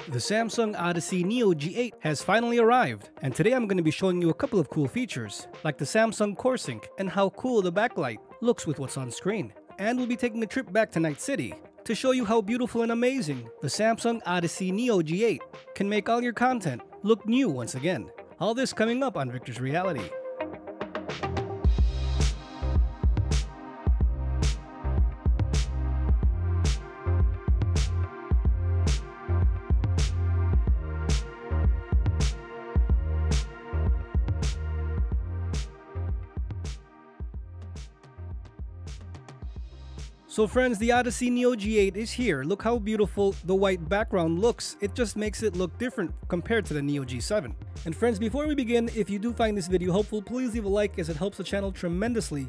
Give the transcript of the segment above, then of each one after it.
The Samsung Odyssey Neo G8 has finally arrived, and today I'm going to be showing you a couple of cool features, like the Samsung CoreSync and how cool the backlight looks with what's on screen. And we'll be taking a trip back to Night City to show you how beautiful and amazing the Samsung Odyssey Neo G8 can make all your content look new once again. All this coming up on Victor's Reality. So friends, the Odyssey Neo G8 is here. Look how beautiful the white background looks. It just makes it look different compared to the Neo G7. And friends, before we begin, if you do find this video helpful, please leave a like as it helps the channel tremendously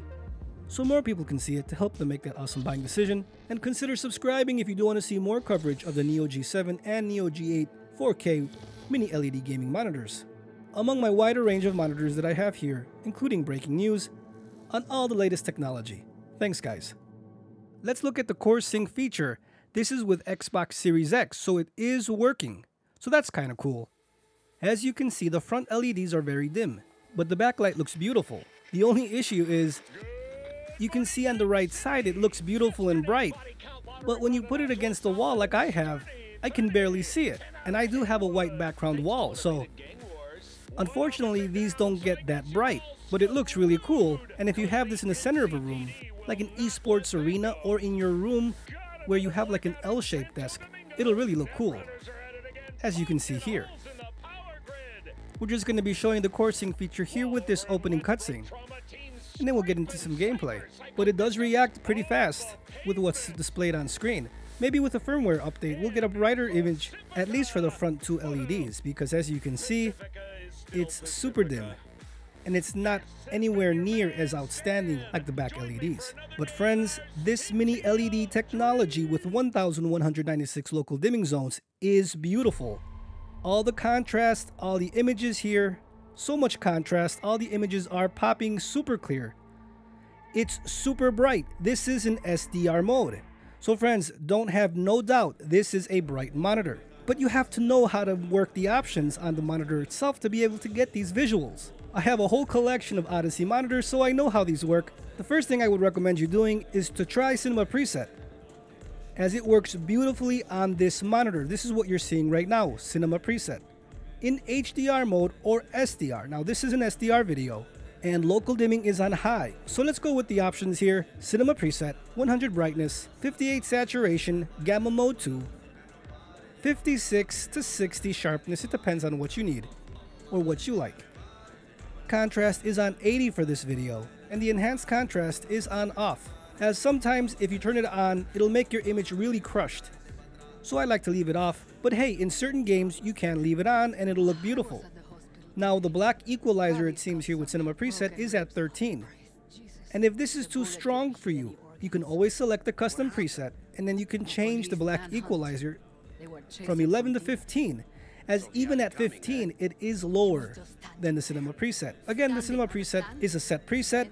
so more people can see it to help them make that awesome buying decision. And consider subscribing if you do want to see more coverage of the Neo G7 and Neo G8 4K mini LED gaming monitors, among my wider range of monitors that I have here, including breaking news on all the latest technology. Thanks guys. Let's look at the CoreSync feature. This is with Xbox Series X, so it is working. So that's kind of cool. As you can see, the front LEDs are very dim, but the backlight looks beautiful. The only issue is, you can see on the right side it looks beautiful and bright, but when you put it against the wall like I have, I can barely see it. And I do have a white background wall, so unfortunately these don't get that bright, but it looks really cool. And if you have this in the center of a room, like an esports arena, or in your room where you have like an L-shaped desk, it'll really look cool, as you can see here. We're just going to be showing the CoreSync feature here with this opening cutscene, and then we'll get into some gameplay. But it does react pretty fast with what's displayed on screen. Maybe with a firmware update, we'll get a brighter image, at least for the front two LEDs, because as you can see, it's super dim. And it's not anywhere near as outstanding like the back LEDs. But friends, this mini LED technology with 1196 local dimming zones is beautiful. All the contrast, all the images here, so much contrast, all the images are popping super clear. It's super bright. This is in SDR mode. So friends, don't have no doubt this is a bright monitor. But you have to know how to work the options on the monitor itself to be able to get these visuals. I have a whole collection of Odyssey monitors, so I know how these work. The first thing I would recommend you doing is to try Cinema Preset, as it works beautifully on this monitor. This is what you're seeing right now, Cinema Preset, in HDR mode or SDR. Now this is an SDR video, and local dimming is on high. So let's go with the options here. Cinema Preset, 100 brightness, 58 saturation, gamma mode 2, 56 to 60 sharpness. It depends on what you need or what you like. Contrast is on 80 for this video, and the enhanced contrast is on off, as sometimes if you turn it on, it'll make your image really crushed. So I like to leave it off, but hey, in certain games you can leave it on and it'll look beautiful. Now the black equalizer, it seems here with Cinema Preset, is at 13. And if this is too strong for you, you can always select the custom preset, and then you can change the black equalizer from 11 to 15. As even at 15, it is lower than the Cinema Preset. Again, the Cinema Preset is a set preset,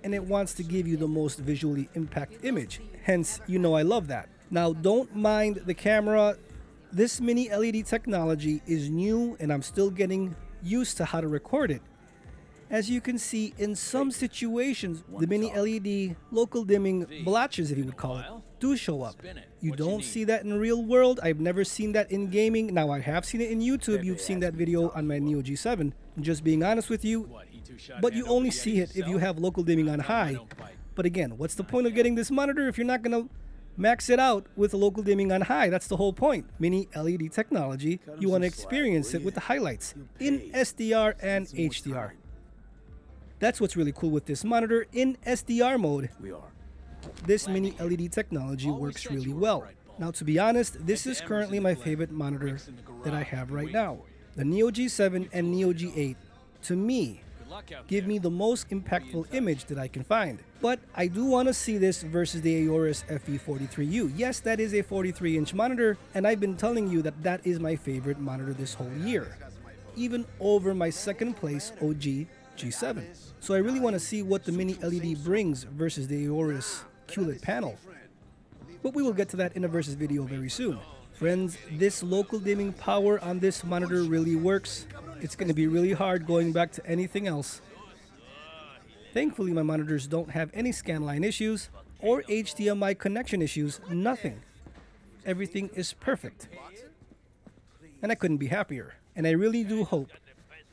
and it wants to give you the most visually impact image. Hence, you know I love that. Now, don't mind the camera. This mini LED technology is new, and I'm still getting used to how to record it. As you can see, in some situations, the mini LED local dimming blotches, if you would call it, do show up. You don't see that in real world. I've never seen that in gaming. Now I have seen it in YouTube. You've seen that video on my Neo G7. I'm just being honest with you. But you only see it if you have local dimming on high. But again, what's the point of getting this monitor if you're not going to max it out with local dimming on high? That's the whole point. Mini LED technology, you want to experience it with the highlights in SDR and HDR. That's what's really cool with this monitor. In SDR mode, this mini LED technology works really well. Now to be honest, this is currently my favorite monitor that I have right now. The Neo G7 and Neo G8, to me, give me the most impactful image that I can find. But I do want to see this versus the Aorus FE43U. Yes, that is a 43-inch monitor, and I've been telling you that that is my favorite monitor this whole year, even over my second place OG G7. So I really want to see what the mini LED brings versus the Aorus QLED panel. But we will get to that in a versus video very soon. Friends, this local dimming power on this monitor really works. It's going to be really hard going back to anything else. Thankfully, my monitors don't have any scanline issues or HDMI connection issues, nothing. Everything is perfect. And I couldn't be happier. And I really do hope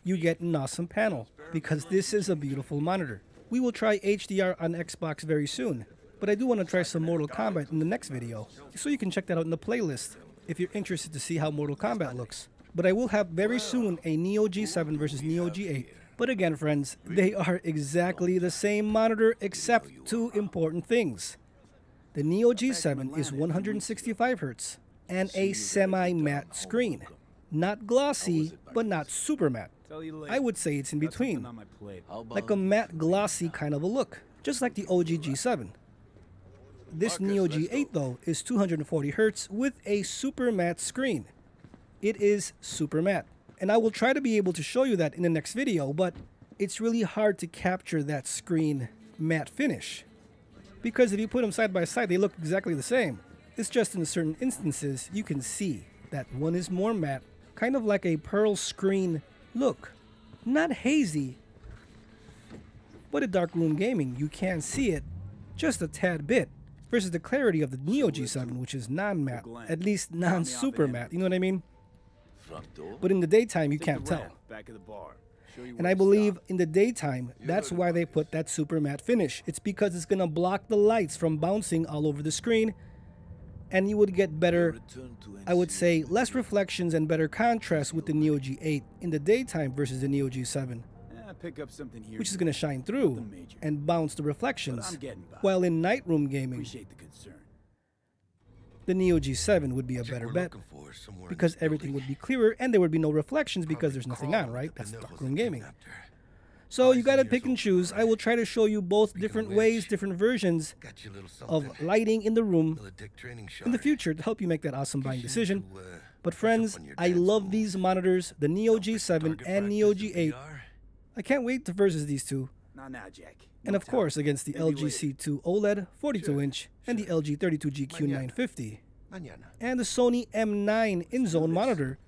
you get an awesome panel, because this is a beautiful monitor. We will try HDR on Xbox very soon, but I do want to try some Mortal Kombat in the next video, so you can check that out in the playlist if you're interested to see how Mortal Kombat looks. But I will have very soon a Neo G7 versus Neo G8. But again, friends, they are exactly the same monitor except two important things. The Neo G7 is 165Hz and a semi-matte screen. Not glossy, but not super matte. I would say it's in between, like a matte glossy kind of a look, just like the OG G7. This Neo G8 though is 240Hz with a super matte screen. It is super matte, and I will try to be able to show you that in the next video, but it's really hard to capture that screen matte finish, because if you put them side by side they look exactly the same. It's just in certain instances you can see that one is more matte, kind of like a pearl screen look. Not hazy, but in darkroom gaming you can see it just a tad bit, versus the clarity of the Neo G7, which is non-matte, at least non-super matte, you know what I mean? But in the daytime you can't tell. And I believe in the daytime, that's why they put that super matte finish. It's because it's gonna block the lights from bouncing all over the screen, and you would get better, I would say, less reflections and better contrast with the Neo G8 in the daytime versus the Neo G7, which is going to shine through and bounce the reflections, while in night room gaming, the Neo G7 would be a better bet, because everything would be clearer and there would be no reflections because there's nothing on, right? That's darkroom gaming. So you gotta pick and choose. I will try to show you both different ways, different versions of lighting in the room in the future to help you make that awesome buying decision. But friends, I love these monitors, the Neo G7 and Neo G8. I can't wait to versus these two. And of course against the LG C2 OLED 42-inch and the LG 32GQ 950. And the Sony M9 InZone monitor.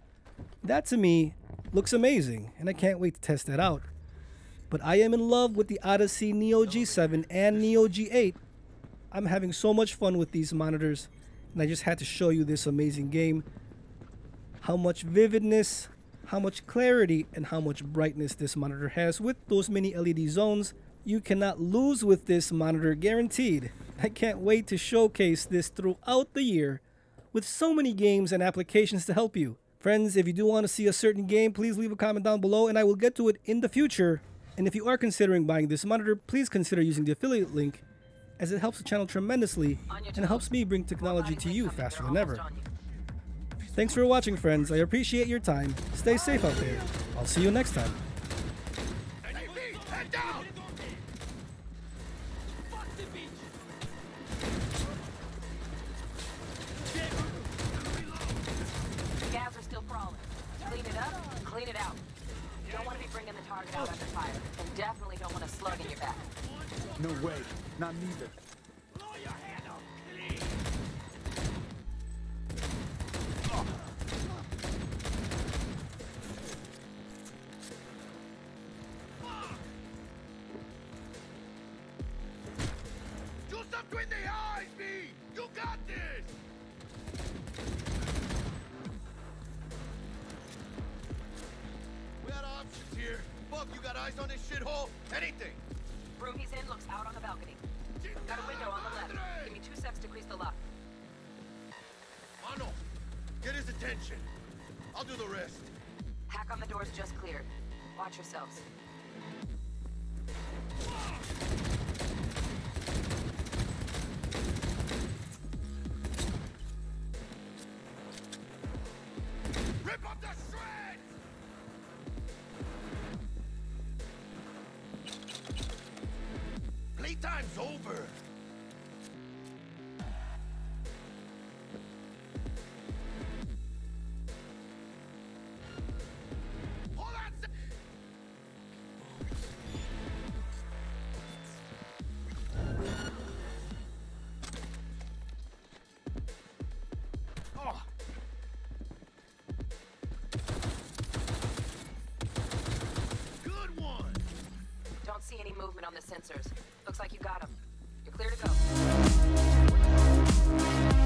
That to me looks amazing, and I can't wait to test that out. But I am in love with the Odyssey Neo G7 and Neo G8. I'm having so much fun with these monitors, and I just had to show you this amazing game. How much vividness, how much clarity, and how much brightness this monitor has with those mini LED zones. You cannot lose with this monitor, guaranteed. I can't wait to showcase this throughout the year with so many games and applications to help you. Friends, if you do want to see a certain game, please leave a comment down below and I will get to it in the future. And if you are considering buying this monitor, please consider using the affiliate link, as it helps the channel tremendously and helps me bring technology to you faster than ever. Thanks for watching, friends. I appreciate your time. Stay safe out there. I'll see you next time. Gas are still crawling. Clean it up, clean it out. You don't want to be bringing the target out under fire, and definitely don't want a slug in your back. No way, not neither. Blow your head off, please. Do something in the eyes, B! You got this! We got options here. Fuck, you got eyes on this shithole? Anything! Room he's in looks out on the balcony. Got a window on the left. Give me 2 seconds to crease the lock. Mano, get his attention. I'll do the rest. Hack on the door's just cleared. Watch yourselves. Rip up the shreds! Playtime's over. Hold on. Oh, movement on the sensors. Looks like you got them. You're clear to go.